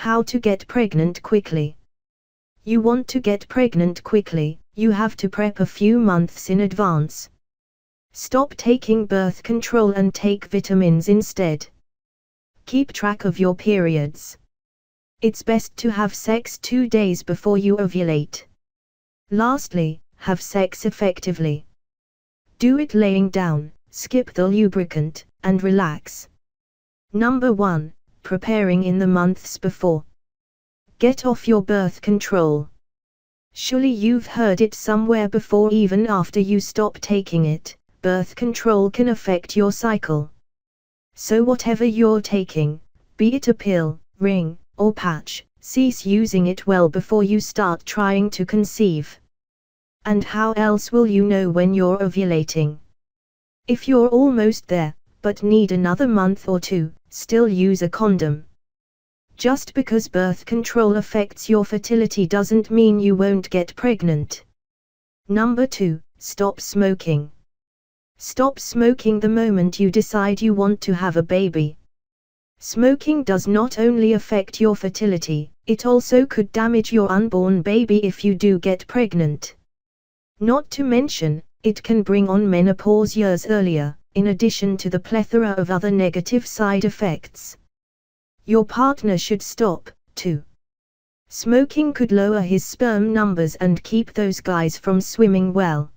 How to get pregnant quickly. You want to get pregnant quickly, you have to prep a few months in advance. Stop taking birth control and take vitamins instead. Keep track of your periods. It's best to have sex 2 days before you ovulate. Lastly, have sex effectively. Do it laying down, skip the lubricant, and relax. Number 1. Preparing in the months before. Get off your birth control. Surely you've heard it somewhere before. Even after you stop taking it, birth control can affect your cycle. So whatever you're taking, be it a pill, ring, or patch, cease using it well before you start trying to conceive. And how else will you know when you're ovulating? If you're almost there, but need another month or two, still use a condom. Just because birth control affects your fertility doesn't mean you won't get pregnant. Number 2, stop smoking. Stop smoking the moment you decide you want to have a baby. Smoking does not only affect your fertility, it also could damage your unborn baby if you do get pregnant. Not to mention, it can bring on menopause years earlier, in addition to the plethora of other negative side effects. Your partner should stop, too. Smoking could lower his sperm numbers and keep those guys from swimming well.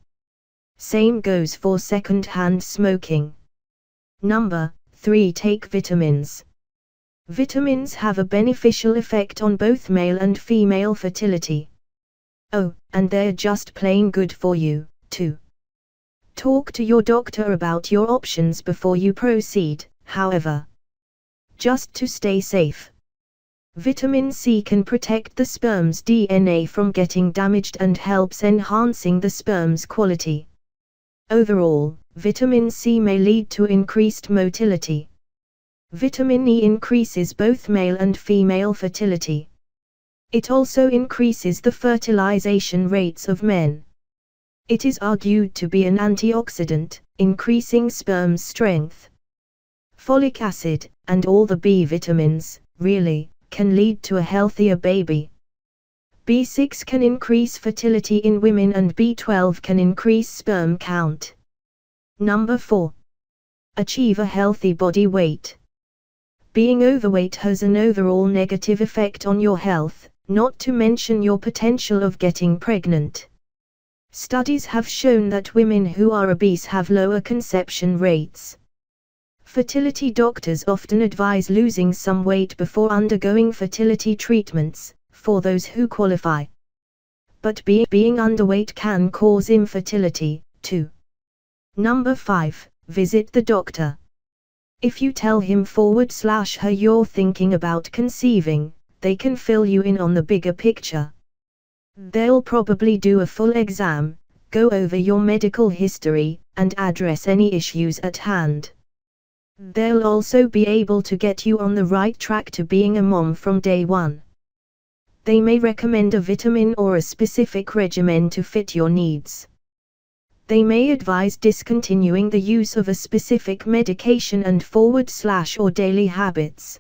Same goes for second-hand smoking. Number 3. Take vitamins. Vitamins have a beneficial effect on both male and female fertility. Oh, and they're just plain good for you, too. Talk to your doctor about your options before you proceed, however. Just to stay safe. Vitamin C can protect the sperm's DNA from getting damaged and helps enhancing the sperm's quality. Overall, vitamin C may lead to increased motility. Vitamin E increases both male and female fertility. It also increases the fertilization rates of men. It is argued to be an antioxidant, increasing sperm strength. Folic acid, and all the B vitamins, really, can lead to a healthier baby. B6 can increase fertility in women and B12 can increase sperm count. Number 4. Achieve a healthy body weight. Being overweight has an overall negative effect on your health, not to mention your potential of getting pregnant. Studies have shown that women who are obese have lower conception rates. Fertility doctors often advise losing some weight before undergoing fertility treatments, for those who qualify. But being underweight can cause infertility, too. Number 5. Visit the doctor. If you tell him/her you're thinking about conceiving, they can fill you in on the bigger picture. They'll probably do a full exam, go over your medical history, and address any issues at hand. They'll also be able to get you on the right track to being a mom from day one. They may recommend a vitamin or a specific regimen to fit your needs. They may advise discontinuing the use of a specific medication and / or daily habits.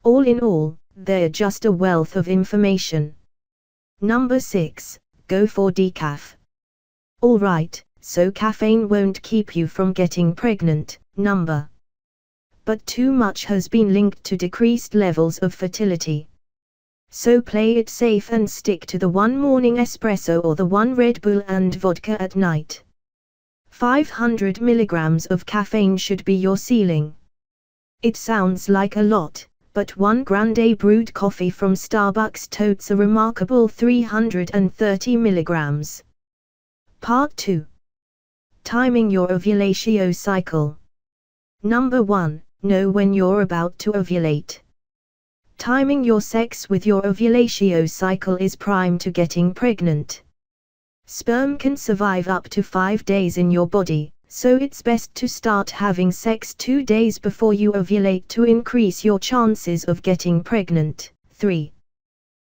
All in all, they're just a wealth of information. Number 6. Go for decaf. Alright, so caffeine won't keep you from getting pregnant, but too much has been linked to decreased levels of fertility. So play it safe and stick to the one morning espresso or the one Red Bull and vodka at night. 500 milligrams of caffeine should be your ceiling. It sounds like a lot, but one grande brewed coffee from Starbucks totes a remarkable 330 milligrams. Part 2. Timing your ovulation cycle. Number 1. Know when you're about to ovulate. Timing your sex with your ovulation cycle is prime to getting pregnant. Sperm can survive up to 5 days in your body, so it's best to start having sex 2 days before you ovulate to increase your chances of getting pregnant. 3.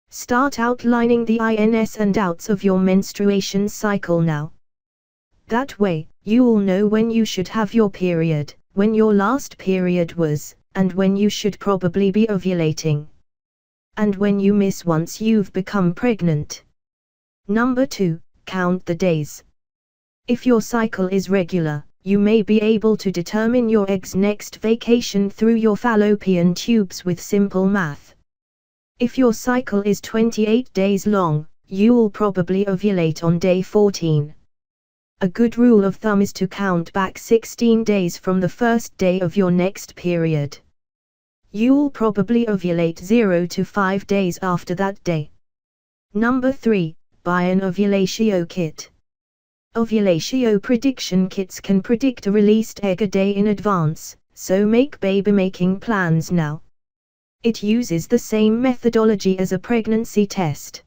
Start outlining the ins and outs of your menstruation cycle now. That way, you'll know when you should have your period, when your last period was, and when you should probably be ovulating. and when you miss once you've become pregnant. Number 2, count the days. If your cycle is regular, you may be able to determine your egg's next vacation through your fallopian tubes with simple math. If your cycle is 28 days long, you'll probably ovulate on day 14. A good rule of thumb is to count back 16 days from the first day of your next period. You'll probably ovulate 0 to 5 days after that day. Number 3, buy an ovulatio kit. Ovulatio prediction kits can predict a released egg a day in advance, so make baby-making plans now. It uses the same methodology as a pregnancy test.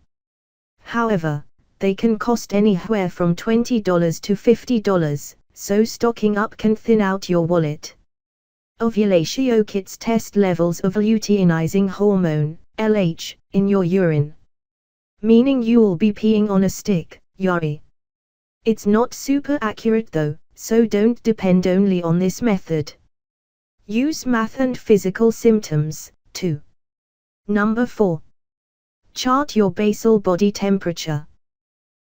However, they can cost anywhere from $20 to $50, so stocking up can thin out your wallet. Ovulatio kits test levels of luteinizing hormone, LH, in your urine. Meaning you'll be peeing on a stick, yari. It's not super accurate though, so don't depend only on this method. Use math and physical symptoms, too. Number 4. Chart your basal body temperature.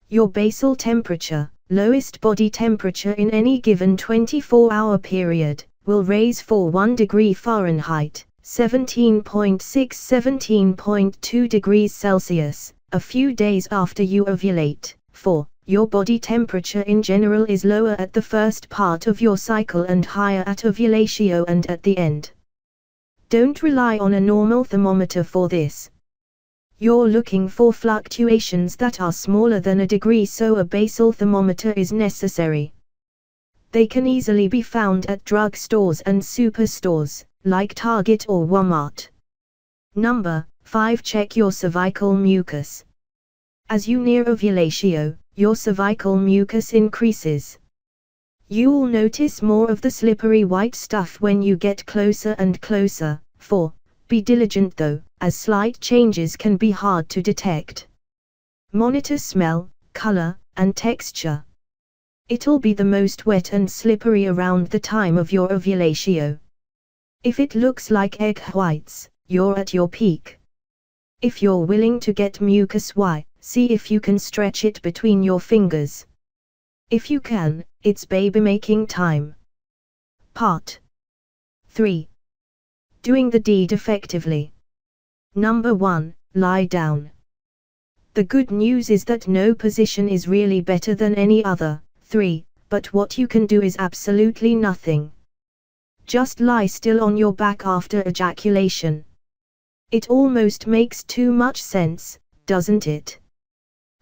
Your basal temperature, lowest body temperature in any given 24-hour period, will raise for 1 degree Fahrenheit, 17.2 degrees Celsius, a few days after you ovulate. 4. Your body temperature in general is lower at the first part of your cycle and higher at ovulatio and at the end. Don't rely on a normal thermometer for this. You're looking for fluctuations that are smaller than a degree, so a basal thermometer is necessary. They can easily be found at drug stores and superstores, like Target or Walmart. Number 5. Check your cervical mucus. As you near ovulatio, your cervical mucus increases. You'll notice more of the slippery white stuff when you get closer and closer. 4. Be diligent though, as slight changes can be hard to detect. Monitor smell, color, and texture. It'll be the most wet and slippery around the time of your ovulatio. If it looks like egg whites, you're at your peak. If you're willing to get mucus, see if you can stretch it between your fingers. If you can, it's baby making time. Part 3. Doing the deed effectively. Number 1, lie down. The good news is that no position is really better than any other. 3. But what you can do is absolutely nothing. Just lie still on your back after ejaculation. It almost makes too much sense, doesn't it?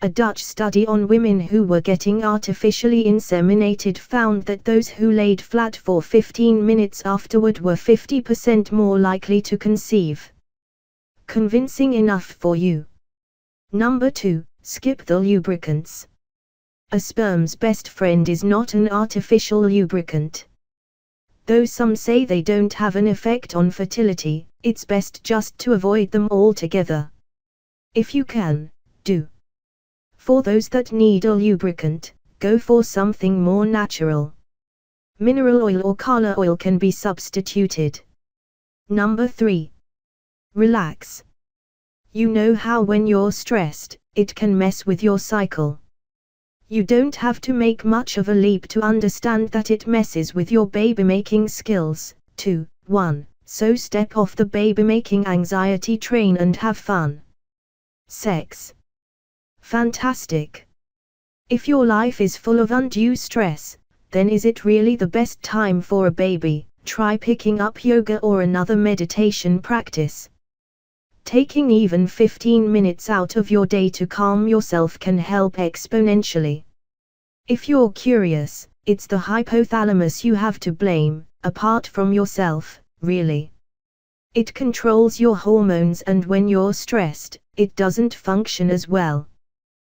A Dutch study on women who were getting artificially inseminated found that those who laid flat for 15 minutes afterward were 50% more likely to conceive. Convincing enough for you? Number 2, skip the lubricants. A sperm's best friend is not an artificial lubricant. Though some say they don't have an effect on fertility, it's best just to avoid them altogether. If you can, do. For those that need a lubricant, go for something more natural. Mineral oil or canola oil can be substituted. Number 3. Relax. You know how when you're stressed, it can mess with your cycle. You don't have to make much of a leap to understand that it messes with your baby-making skills. 2. 1. So step off the baby-making anxiety train and have fun. Sex. Fantastic. If your life is full of undue stress, then is it really the best time for a baby? Try picking up yoga or another meditation practice. Taking even 15 minutes out of your day to calm yourself can help exponentially. If you're curious, it's the hypothalamus you have to blame, apart from yourself, really. It controls your hormones, and when you're stressed, it doesn't function as well.